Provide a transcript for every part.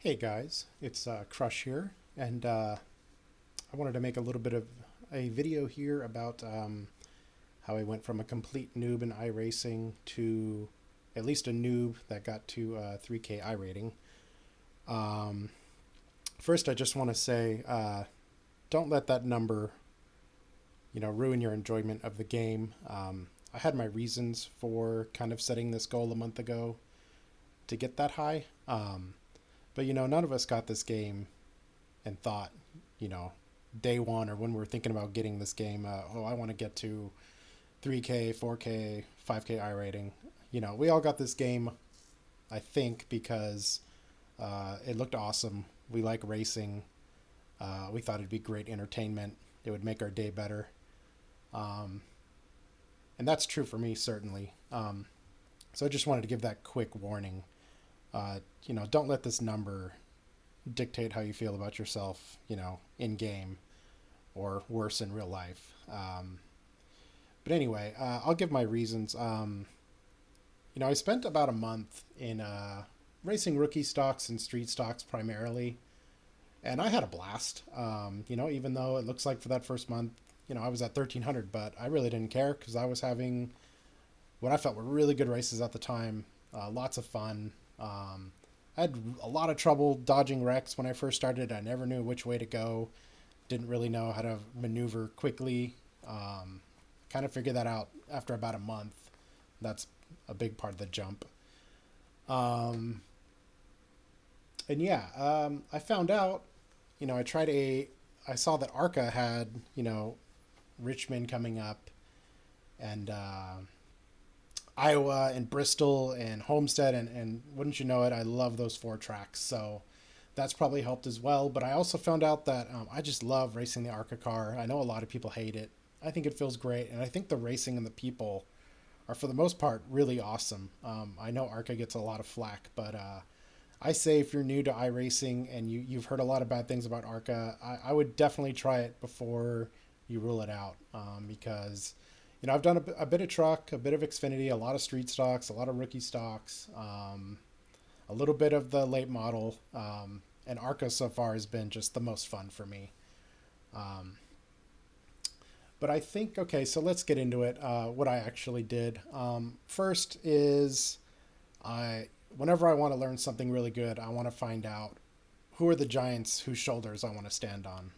Hey guys, it's Crush here, and I wanted to make a little bit of a video here about how I went from a complete noob in iRacing to at least a noob that got to 3K iRating. Um, First, I just want to say, don't let that number, ruin your enjoyment of the game. I had my reasons for kind of setting this goal a month ago to get that high, but none of us got this game and thought, you know, day one or when we are thinking about getting this game, I want to get to 3K, 4K, 5K I rating. We all got this game, I think, because it looked awesome. We like racing. We thought it'd be great entertainment. It would make our day better. Um, and that's true for me, certainly. So I just wanted to give that quick warning. Don't let this number dictate how you feel about yourself, in game or worse in real life. But anyway, I'll give my reasons. I spent about a month in racing rookie stocks and street stocks primarily, and I had a blast. Even though it looks like for that first month, I was at 1300, but I really didn't care because I was having what I felt were really good races at the time. Lots of fun. I had a lot of trouble dodging wrecks when I first started. I never knew which way to go. Didn't really know how to maneuver quickly. Kind of figured that out after about a month. That's a big part of the jump. Um, and yeah, I found out. I saw that Arca had Richmond coming up, and Iowa and Bristol and Homestead, and wouldn't you know it, I love those four tracks. So that's probably helped as well. But I also found out that I just love racing the ARCA car. I know a lot of people hate it. I think it feels great, and I think the racing and the people are for the most part really awesome. I know ARCA gets a lot of flack, but I say if you're new to iRacing and you've heard a lot of bad things about ARCA, I would definitely try it before you rule it out, because I've done a bit of truck, a bit of Xfinity, a lot of street stocks, a lot of rookie stocks, a little bit of the late model, and ARCA so far has been just the most fun for me. Um, but I think, okay, so let's get into it. What I actually did. First is whenever I want to learn something really good, I want to find out who are the giants whose shoulders I want to stand on.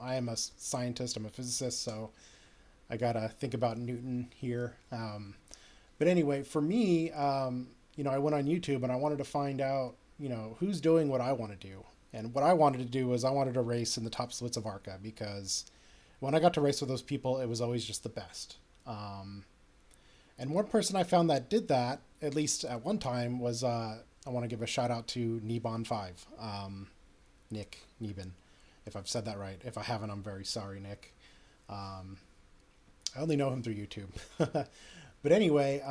I am a scientist, I'm a physicist, so I gotta think about Newton here. But anyway, for me, I went on YouTube and I wanted to find out, who's doing what I want to do. And what I wanted to do was I wanted to race in the top splits of ARCA because when I got to race with those people, it was always just the best. And one person I found that did that, at least at one time, was I want to give a shout out to Nebon5, Nick Neben, if I've said that right. If I haven't, I'm very sorry, Nick. Um, I only know him through YouTube. But anyway,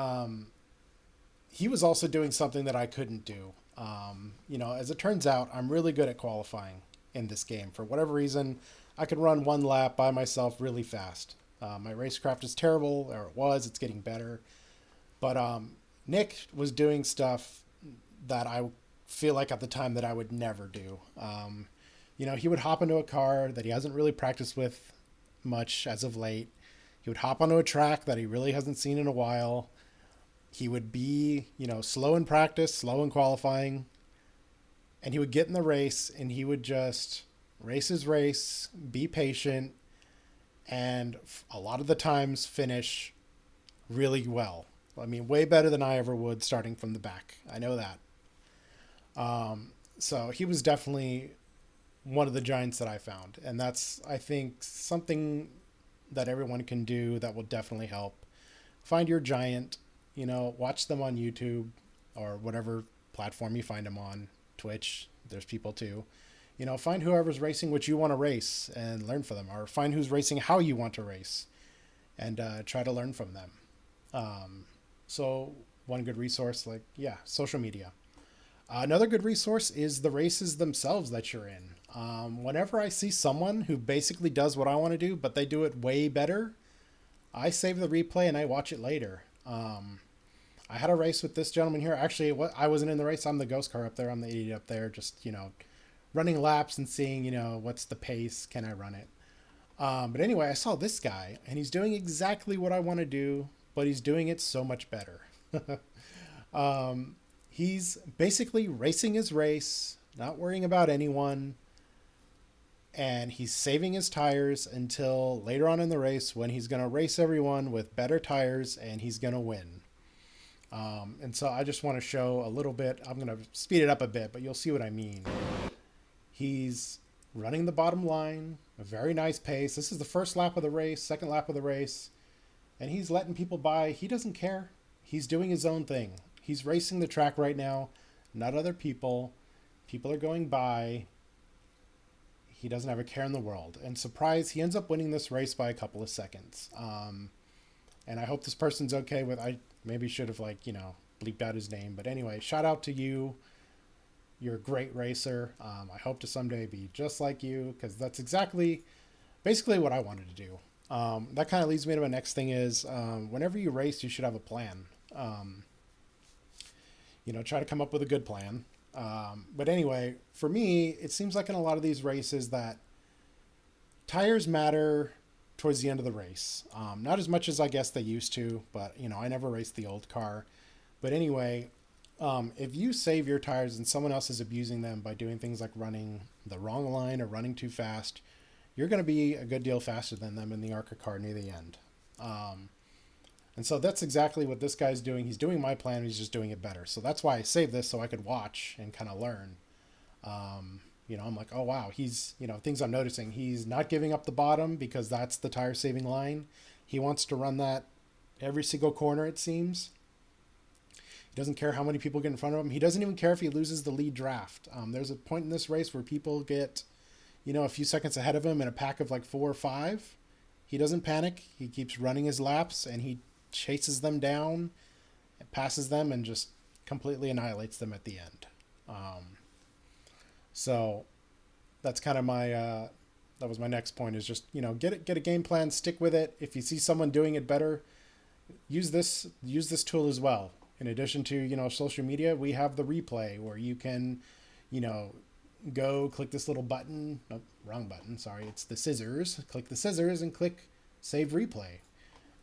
he was also doing something that I couldn't do. As it turns out, I'm really good at qualifying in this game. For whatever reason, I can run one lap by myself really fast. My racecraft is terrible, or it was. It's getting better. But Nick was doing stuff that I feel like at the time that I would never do. He would hop into a car that he hasn't really practiced with much as of late. He would hop onto a track that he really hasn't seen in a while. He would be, slow in practice, slow in qualifying, and he would get in the race and he would just race his race, be patient, and a lot of the times finish really well. I mean, way better than I ever would starting from the back. I know that. So he was definitely one of the giants that I found. And that's, I think, something that everyone can do that will definitely help. Find your giant, watch them on YouTube or whatever platform you find them on. Twitch, there's people too. Find whoever's racing what you want to race and learn from them, or find who's racing how you want to race and try to learn from them. So, one good resource, social media. Another good resource is the races themselves that you're in. Whenever I see someone who basically does what I want to do, but they do it way better, I save the replay and I watch it later. I had a race with this gentleman here. Actually, what I wasn't in the race. I'm the ghost car up there. I'm the idiot up there. Just running laps and seeing what's the pace. Can I run it? But anyway, I saw this guy, and he's doing exactly what I want to do, but he's doing it so much better. He's basically racing his race, not worrying about anyone, and he's saving his tires until later on in the race when he's going to race everyone with better tires and he's going to win. And so I just want to show a little bit. I'm going to speed it up a bit, but you'll see what I mean. He's running the bottom line, a very nice pace. This is the first lap of the race, second lap of the race, and he's letting people by. He doesn't care. He's doing his own thing. He's racing the track right now, not other people. People are going by. He doesn't have a care in the world. And surprise, he ends up winning this race by a couple of seconds. And I hope this person's okay with, I maybe should have bleeped out his name. But anyway, shout out to you. You're a great racer. I hope to someday be just like you, because that's basically what I wanted to do. That kind of leads me to my next thing is, whenever you race, you should have a plan. Try to come up with a good plan. But anyway, for me, it seems like in a lot of these races that tires matter towards the end of the race. Not as much as I guess they used to, but I never raced the old car. But anyway, if you save your tires and someone else is abusing them by doing things like running the wrong line or running too fast, you're going to be a good deal faster than them in the ARCA car near the end. And so that's exactly what this guy's doing. He's doing my plan. He's just doing it better. So that's why I saved this, so I could watch and kind of learn. I'm like, oh, wow. He's, things I'm noticing. He's not giving up the bottom because that's the tire saving line. He wants to run that every single corner, it seems. He doesn't care how many people get in front of him. He doesn't even care if he loses the lead draft. There's a point in this race where people get, a few seconds ahead of him in a pack of like 4 or 5. He doesn't panic. He keeps running his laps and he chases them down, passes them, and just completely annihilates them at the end. So that's kind of my that was my next point, is just get a game plan, stick with it. If you see someone doing it better, use this tool as well. In addition to social media, we have the replay where you can go click this little button. Nope, wrong button, sorry, it's the scissors. Click the scissors and click save replay.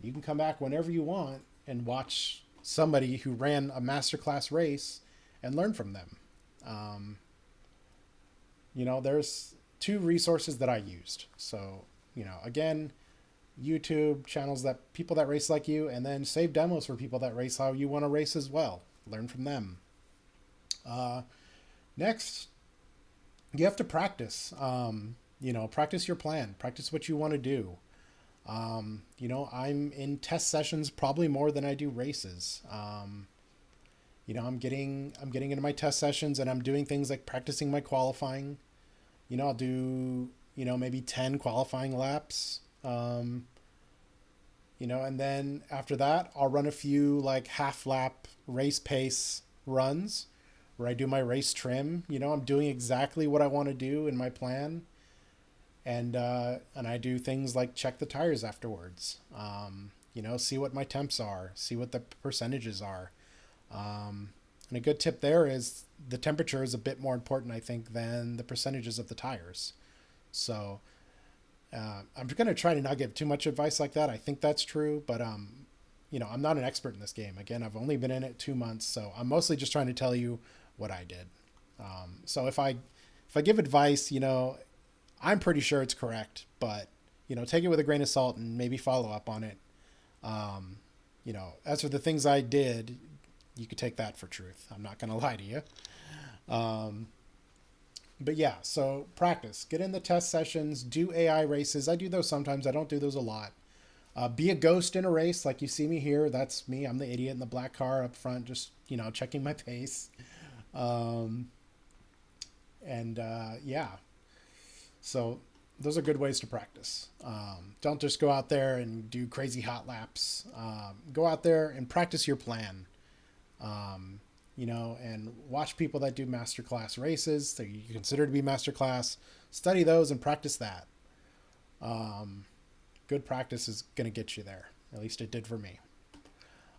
You can come back whenever you want and watch somebody who ran a masterclass race and learn from them. There's 2 resources that I used. So, again, YouTube channels that people that race like you, and then save demos for people that race how you want to race as well. Learn from them. Next, you have to practice. Practice your plan. Practice what you want to do. I'm in test sessions probably more than I do races. I'm getting into my test sessions and I'm doing things like practicing my qualifying. I'll do, maybe 10 qualifying laps. And then after that, I'll run a few like half lap race pace runs where I do my race trim. I'm doing exactly what I want to do in my plan. And I do things like check the tires afterwards. See what my temps are, see what the percentages are. And a good tip there is the temperature is a bit more important, I think, than the percentages of the tires. So I'm going to try to not give too much advice like that. I think that's true, but I'm not an expert in this game. Again, I've only been in it 2 months, so I'm mostly just trying to tell you what I did. So if I give advice, I'm pretty sure it's correct, but take it with a grain of salt and maybe follow up on it. As for the things I did, you could take that for truth. I'm not going to lie to you. But yeah, so practice, get in the test sessions, do AI races. I do those sometimes. I don't do those a lot. Be a ghost in a race. Like you see me here. That's me. I'm the idiot in the black car up front, just, checking my pace. Yeah. So those are good ways to practice. Don't just go out there and do crazy hot laps. Go out there and practice your plan. And watch people that do masterclass races that you consider to be masterclass. Study those and practice that. Good practice is going to get you there. At least it did for me.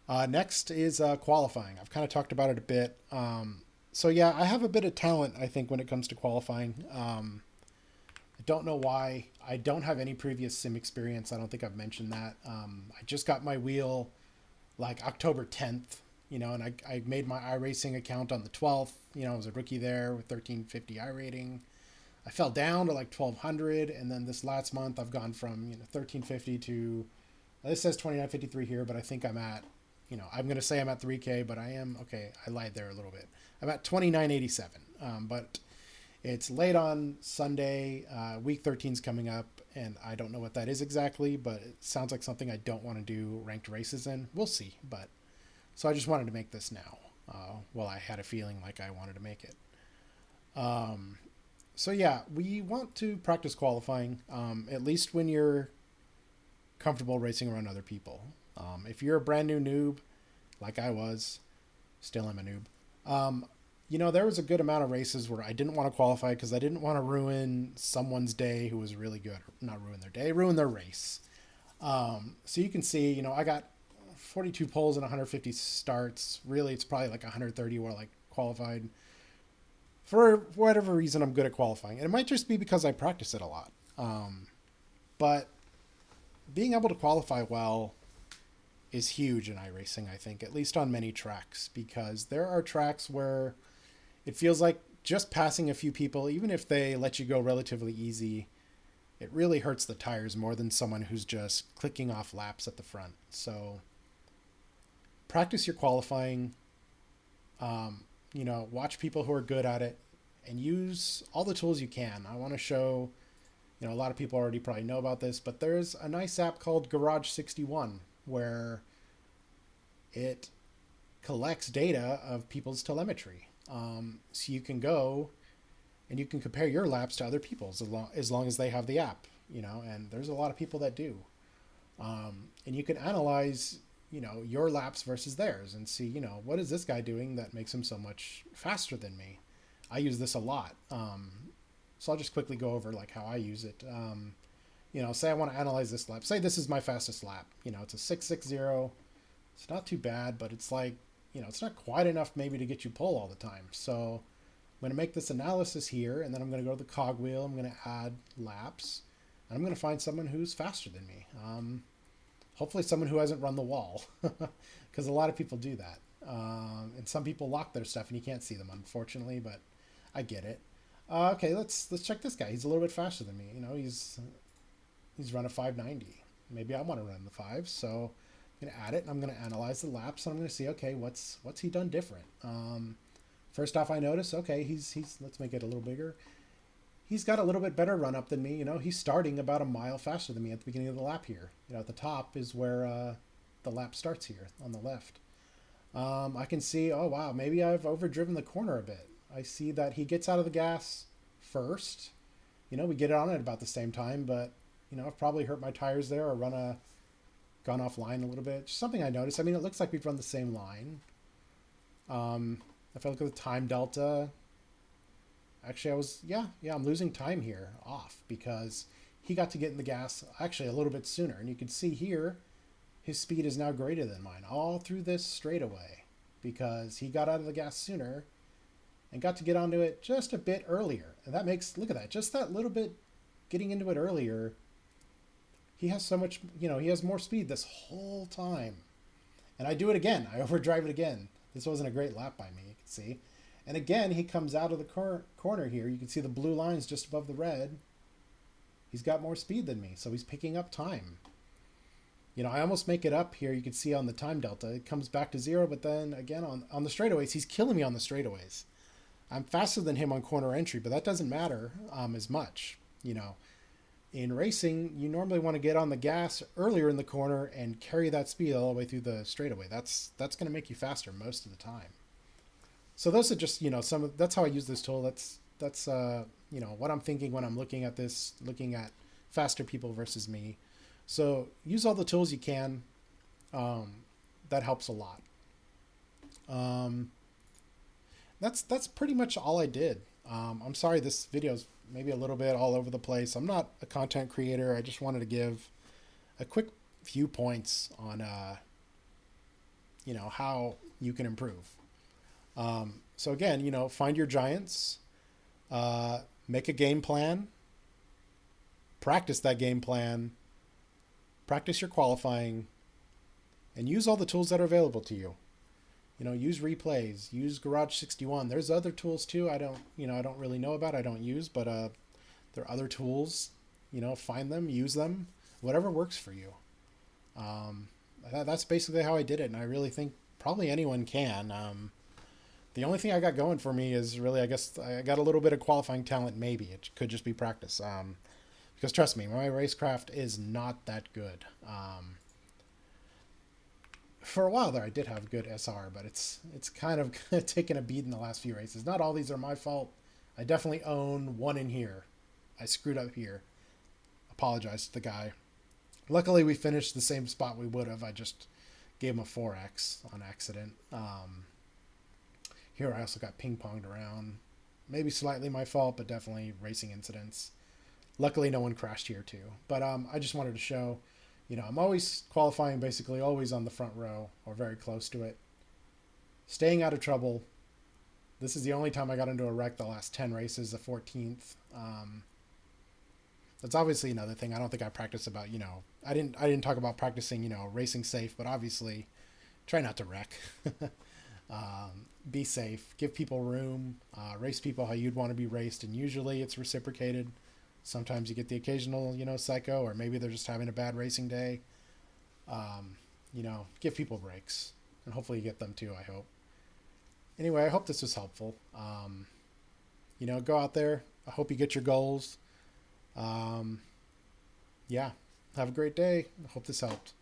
Next is qualifying. I've kind of talked about it a bit. So yeah, I have a bit of talent, I think, when it comes to qualifying. I don't know why. I don't have any previous sim experience. I don't think I've mentioned that. I just got my wheel like October 10th, and I made my iRacing account on the 12th. I was a rookie there with 1350 iRating. I fell down to like 1200, and then this last month I've gone from 1350 to, this says 2953 here, but I think I'm at, I'm going to say I'm at 3K, but I am, okay, I lied there a little bit. I'm at 2987, but it's late on Sunday. Week 13 is coming up, and I don't know what that is exactly, but it sounds like something I don't want to do ranked races in. We'll see, but so I just wanted to make this now. Well, I had a feeling like I wanted to make it. So yeah, we want to practice qualifying, at least when you're comfortable racing around other people. If you're a brand new noob, like I was, still am a noob. There was a good amount of races where I didn't want to qualify because I didn't want to ruin someone's day who was really good. Or not ruin their day, ruin their race. So you can see, I got 42 poles and 150 starts. Really, it's probably like 130 where I like qualified. For whatever reason, I'm good at qualifying. And it might just be because I practice it a lot. But being able to qualify well is huge in iRacing, I think, at least on many tracks, because there are tracks where it feels like just passing a few people, even if they let you go relatively easy, it really hurts the tires more than someone who's just clicking off laps at the front. So practice your qualifying, watch people who are good at it and use all the tools you can. I want to show, a lot of people already probably know about this, but there's a nice app called Garage 61 where it collects data of people's telemetry. So you can go and you can compare your laps to other people's as long as they have the app, and there's a lot of people that do. And you can analyze, your laps versus theirs and see, what is this guy doing that makes him so much faster than me? I use this a lot. So I'll just quickly go over like how I use it. Say I want to analyze this lap. Say this is my fastest lap. It's a 660. It's not too bad, but it's like, it's not quite enough maybe to get you pole all the time. So I'm going to make this analysis here, and then I'm going to go to the cogwheel. I'm going to add laps, and I'm going to find someone who's faster than me. Hopefully someone who hasn't run the wall, because a lot of people do that. And some people lock their stuff, and you can't see them, unfortunately, but I get it. Okay, let's check this guy. He's a little bit faster than me. He's run a 590. Maybe I want to run the 5, so I'm going to add it, and I'm going to analyze the laps, and I'm going to see, okay, what's he done different? First off, I notice, okay, he's let's make it a little bigger. He's got a little bit better run up than me. He's starting about a mile faster than me at the beginning of the lap here. At the top is where the lap starts here on the left. I can see, oh wow, maybe I've overdriven the corner a bit. I see that he gets out of the gas first. We get it on at about the same time, but I've probably hurt my tires there or gone offline a little bit. Just something I noticed. I mean, it looks like we've run the same line. If I look at the time delta, actually I'm losing time here off because he got to get in the gas actually a little bit sooner. And you can see here, his speed is now greater than mine all through this straightaway because he got out of the gas sooner and got to get onto it just a bit earlier. And that makes, look at that, just that little bit getting into it earlier. He has so much, he has more speed this whole time. And I do it again. I overdrive it again. This wasn't a great lap by me, you can see. And again, he comes out of the corner here. You can see the blue lines just above the red. He's got more speed than me, so he's picking up time. I almost make it up here. You can see on the time delta, it comes back to 0, but then again on the straightaways, he's killing me on the straightaways. I'm faster than him on corner entry, but that doesn't matter as much. In racing, you normally want to get on the gas earlier in the corner and carry that speed all the way through the straightaway. That's going to make you faster most of the time. So those are just, that's how I use this tool. That's what I'm thinking when I'm looking at this, looking at faster people versus me. So use all the tools you can. That helps a lot. That's pretty much all I did. I'm sorry this video's maybe a little bit all over the place. I'm not a content creator. I just wanted to give a quick few points on how you can improve. So again, find your giants, uh, make a game plan, practice that game plan, practice your qualifying, and use all the tools that are available to you. Use replays, use Garage 61. There's other tools too. I don't really know about. I don't use, but there are other tools. Find them, use them, whatever works for you. Um, that's basically how I did it, and I really think probably anyone can. The only thing I got going for me is really, I guess, I got a little bit of qualifying talent. Maybe it could just be practice. Because trust me, my racecraft is not that good. For a while there, I did have good SR, but it's kind of taken a beat in the last few races. Not all these are my fault. I definitely own one in here. I screwed up here. Apologize to the guy. Luckily, we finished the same spot we would have. I just gave him a 4X on accident. Here I also got ping-ponged around. Maybe slightly my fault, but definitely racing incidents. Luckily, no one crashed here too. But I just wanted to show, I'm always qualifying, basically always on the front row or very close to it. Staying out of trouble. This is the only time I got into a wreck the last 10 races, the 14th. That's obviously another thing. I don't think I practiced about, I didn't talk about practicing, racing safe, but obviously try not to wreck. Be safe, give people room, race people how you'd want to be raced, and usually it's reciprocated. Sometimes you get the occasional, psycho, or maybe they're just having a bad racing day. Give people breaks, and hopefully you get them too, I hope. Anyway, I hope this was helpful. Go out there. I hope you get your goals. Yeah, have a great day. I hope this helped.